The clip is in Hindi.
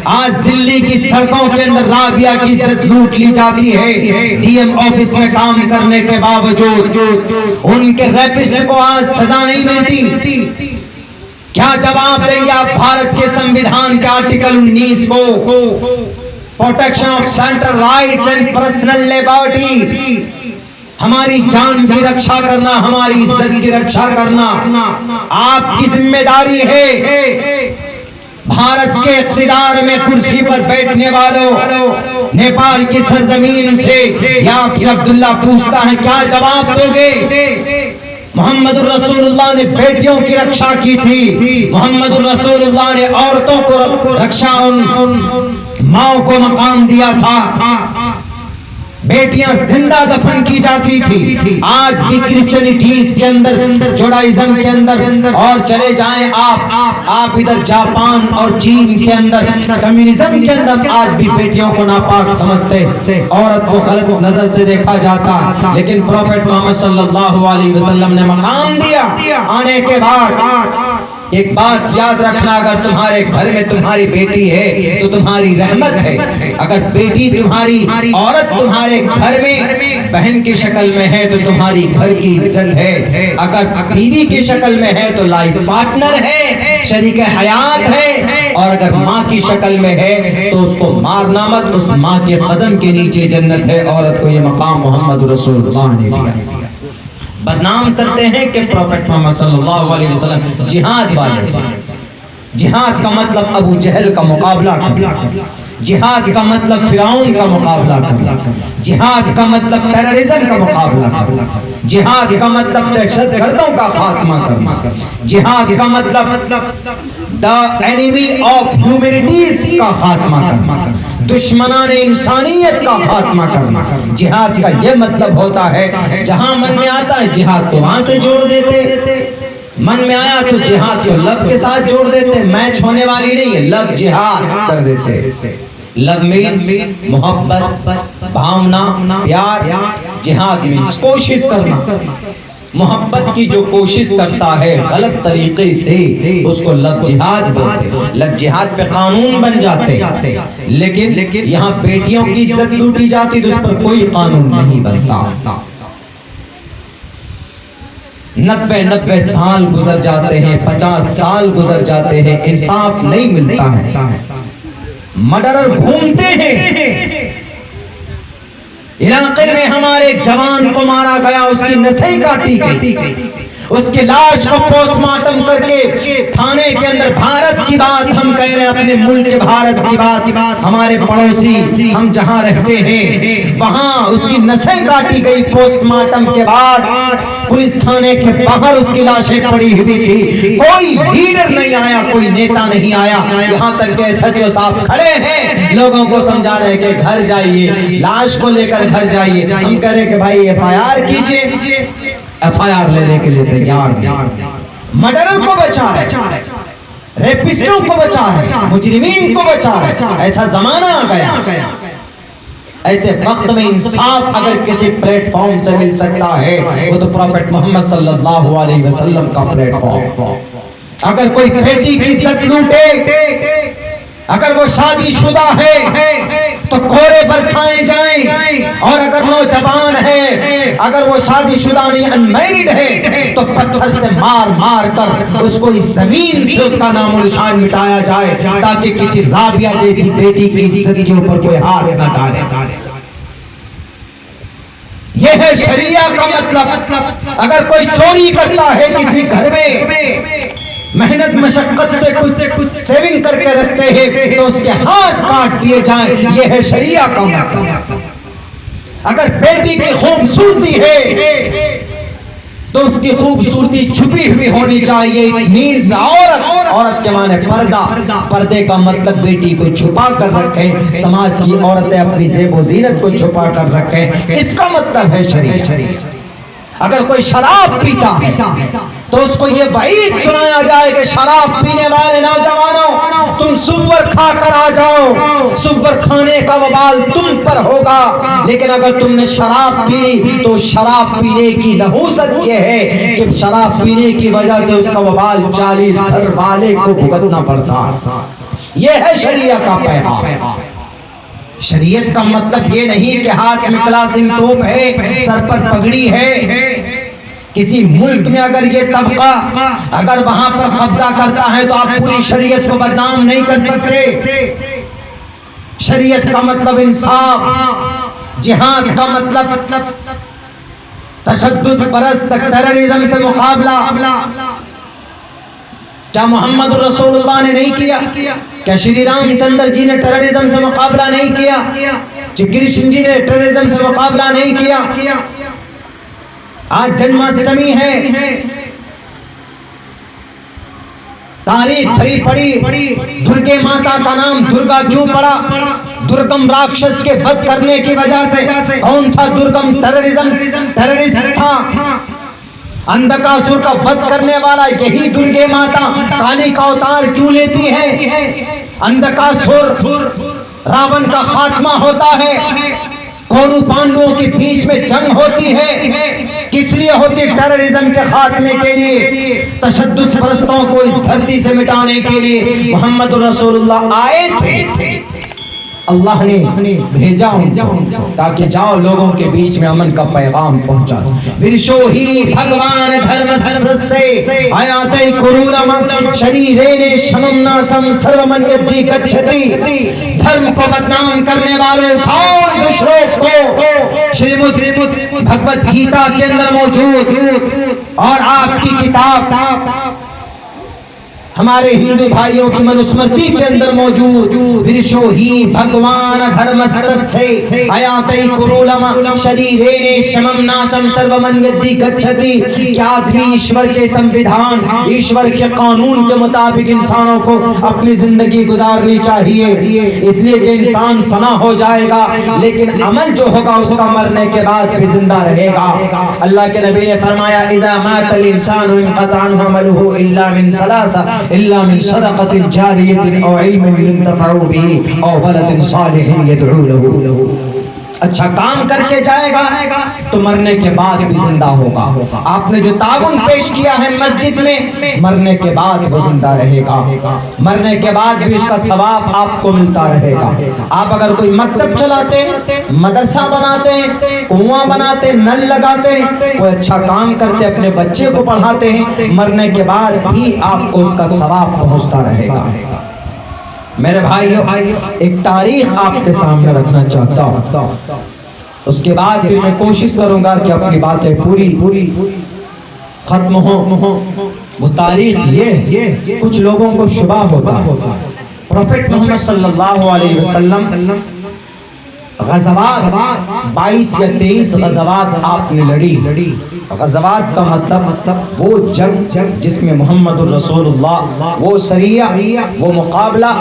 आज दिल्ली की सड़कों के अंदर राबिया की इज्जत लूट ली जाती है। डीएम ऑफिस में काम करने के बावजूद उनके रैपिस्ट को आज सजा नहीं मिलती। क्या जवाब देंगे आप भारत के संविधान के आर्टिकल 19 को, protection of central rights and personal liberty, हमारी जान की रक्षा करना, हमारी इज्जत की रक्षा करना आपकी जिम्मेदारी है। भारत के इख्तिदार में कुर्सी पर बैठने वालों, नेपाल की सरजमीन से या अब्दुल्ला पूछता है क्या जवाब दोगे? मोहम्मद रसूलुल्लाह ने बेटियों की रक्षा की थी, मोहम्मद रसूलुल्लाह ने औरतों को रक्षा, उन माओ को मकाम दिया था, बेटियां जिंदा दफन की जाती थी। आज भी क्रिश्चियनिटीज के अंदर, जुडाइज्म के अंदर, और चले जाएं आप इधर जापान और चीन के अंदर, कम्युनिज्म के अंदर आज भी बेटियों को नापाक समझते, औरत को गलत नजर से देखा जाता। लेकिन प्रॉफेट मोहम्मद सल्लल्लाहु अलैहि वसल्लम ने मकाम दिया आने के बाद। एक बात याद रखना, अगर तुम्हारे घर में तुम्हारी बेटी है तो तुम्हारी रहमत है। अगर बेटी तुम्हारी, औरत तुम्हारे घर में बहन की शक्ल में है तो तुम्हारी घर की इज्जत है। अगर बीवी की शक्ल में है तो लाइफ पार्टनर है, शरीक हयात है। और अगर माँ की शक्ल में है तो उसको मारना मत, उस माँ के कदम के नीचे जन्नत है। औरत को ये मकाम मोहम्मद रसूलुल्लाह ने दिया। बदनाम करते हैं कि प्रॉफेट मोहम्मद सल्लल्लाहु अलैहि वसल्लम जिहाद वाले। जिहाद का मतलब अबू जहल का मुकाबला करना, जिहाद का मतलब फिरौन का मुकाबला करना, जिहाद का मतलब टेररिज्म का मुकाबला करना, जिहाद का मतलब दहशतगर्दों का खात्मा करना, जिहाद का मतलब द एनिमी ऑफ ह्यूमैनिटीज का खात्मा करना, दुश्मनान इंसानियत का खात्मा करना। जिहाद का यह मतलब होता है, जहां मन में आता है जिहाद तो वहां से जोड़ देते, मन में आया तो जिहाद को लव के साथ जोड़ देते। मैच होने वाली नहीं है, लव जिहाद कर देते। लव मीन्स मोहब्बत, भावना, प्यार। जिहाद मीन्स कोशिश करना। मोहब्बत की जो कोशिश करता है गलत तरीके से, उसको लव जिहाद बोलते। लव जिहाद पे कानून बन जाते, लेकिन यहाँ बेटियों की इज्जत लूटी जाती तो उस पर कोई कानून नहीं बनता। 90 साल गुजर जाते हैं, 50 साल गुजर जाते हैं, इंसाफ नहीं मिलता है। मर्डरर घूमते हैं। इलाके में हमारे जवान को मारा गया, उसकी नसें काटी गई, उसकी लाश को पोस्टमार्टम करके थाने के अंदर, भारत की बात हम कह रहे हैं, अपने मुल्क के भारत की बात, हमारे पड़ोसी हम जहां रहते हैं वहां उसकी नसें काटी गई। पोस्टमार्टम के बाद पुलिस थाने के बाहर उसकी लाशें पड़ी हुई थी। कोई लीडर नहीं आया, कोई नेता नहीं आया। यहाँ तक के सचिव साहब खड़े हैं, लोगों को समझा रहे हैं कि घर जाइए, लाश को लेकर घर जाइए। हम कह रहे कि भाई FIR कीजिए, FIR लेने के लिए तैयार नहीं। मर्डरर को बचा रहे, रेपिस्टों को बचा रहे, मुजरिमीन को बचा रहे। ऐसा जमाना आ गया। ऐसे वक्त में इंसाफ अगर किसी प्लेटफॉर्म से मिल सकता है वो तो प्रॉफेट मोहम्मद सल्लल्लाहु अलैहि वसल्लम का प्लेटफॉर्म। अगर कोई बेटी की इज्जत लूटे, अगर वो शादीशुदा है तो कोरे बरसाए जाएं, और अगर नौजवान है, अगर वो शादीशुदा नहीं, अनमैरिड है, तो पत्थर से मार मार कर उसको इस जमीन से उसका नामो निशान मिटाया जाए, ताकि किसी राबिया जैसी बेटी की इज्जत के ऊपर कोई हाथ न डाले। यह है शरिया का मतलब। अगर कोई चोरी करता है किसी घर में, मेहनत मशक्कत से कुछ सेविंग करके रखते हैं, तो उसके हाथ काट दिए जाएं। यह है शरिया का मतलब। अगर बेटी की खूबसूरती है तो उसकी खूबसूरती छुपी हुई होनी चाहिए। मीन्स औरत के माने पर्दा। पर्दे का मतलब बेटी को छुपा कर रखें, समाज की औरतें अपनी ज़ेब व ज़ीनत को छुपा कर रखें, इसका मतलब है शरीयत। अगर कोई शराब पीता है तो उसको ये वईद सुनाया जाए कि शराब पीने वाले नौजवानों, तुम सुअर खा कर आ जाओ, सुअर खाने का वबाल तुम पर होगा। लेकिन अगर तुमने शराब पी तो शराब पीने की नहूसत ये है कि शराब पीने की वजह से उसका वबाल 40 घर वाले को भुगतना पड़ता। ये है शरीयत का पैगाम। शरीयत का मतलब ये नहीं कि हाथ में क्लासिंग टोप है, सर पर पगड़ी है। किसी मुल्क में अगर ये तबका अगर वहां पर कब्जा करता है तो आप पूरी शरीयत को बदनाम नहीं कर सकते। शरीयत का मतलब इंसाफ, जिहाद का मतलब तशद्दुद परस्त टेररिज्म से मुकाबला। क्या मोहम्मद रसूलुल्लाह ने नहीं किया? क्या श्री रामचंद्र जी ने टेररिज्म से मुकाबला नहीं किया? श्री कृष्ण जी ने टेररिज्म से मुकाबला नहीं किया? आज जन्माष्टमी है, तारीख भरी पड़ी, दुर्गे माता का नाम दुर्गा क्यों पड़ा? दुर्गम राक्षस के वध करने की वजह से। कौन था दुर्गम? टेररिस्ट था। अंधकासुर का वध करने वाला यही दुर्गे माता काली का अवतार क्यों लेती है? अंधकासुर, रावण का खात्मा होता है, कौरव पांडवों के बीच में जंग होती है। किस लिए होती? टेररिज्म के खात्मे के लिए, तशद्दुद परस्तों को इस धरती से मिटाने के लिए मोहम्मद रसूलुल्लाह आए थे। अल्लाह ने भेजा उनको ताकि जाओ लोगों के बीच में अमन का पैगाम पहुंचा। विरशोही भगवान धर्म से आयाते कुरूलम शरीरेने शमम नासम सर्वमन यद्धि गच्छति। धर्म को बदनाम करने वाले उठाओ इस श्लोक को, श्रीमद् भगवत गीता के अंदर मौजूद और आपकी किताब हमारे हिंदू भाइयों की मनुस्मृति के अंदर मौजूद। विरशो ही भगवान धर्मस्तस्य आयाते कुरूलम शरीरेने शमम नाशम सर्वमन यद्धि गच्छति। क्या आदमी ईश्वर के संविधान, ईश्वर के कानून के मुताबिक इंसानों को अपनी जिंदगी गुजारनी चाहिए, इसलिए कि इंसान फना हो जाएगा लेकिन अमल जो होगा उसका मरने के बाद भी जिंदा रहेगा। अल्लाह के नबी ने फरमाया इज़ा मातल इंसानु इनक़ता अन्हु अमलुहु इल्ला मिन सलासा इल्ला मिन सदक़तिन जारियतिन औ इल्मिन युंतफ़अु बिही औ वलदिन सालिहिन यदअू लहू। अच्छा काम करके जाएगा तो मरने के बाद भी जिंदा होगा। आपने जो ताउन पेश किया है मस्जिद में, मरने के बाद वो जिंदा रहेगा, मरने के बाद भी उसका सवाब आपको मिलता रहेगा। आप अगर कोई मकतब चलाते, मदरसा बनाते, कुआं बनाते, नल लगाते, कोई अच्छा काम करते, अपने बच्चे को पढ़ाते हैं, मरने के बाद भी आपको उसका सवाब पहुंचता रहेगा। मेरे भाइयों, एक तारीख आपके सामने रखना चाहता हूं, उसके बाद फिर मैं कोशिश करूंगा कि अपनी बातें पूरी खत्म हो। वो तारीख ये कुछ लोगों को शुबा होता है। प्रोफेट मोहम्मद सल्लल्लाहु अलैहि वसल्लम गज़वात 22 या 23 गज़वात आपने लड़ी। गज़वात का मतलब वो जंग जिसमें मोहम्मद रसूलुल्लाह, वो सरिया, वो मुकाबला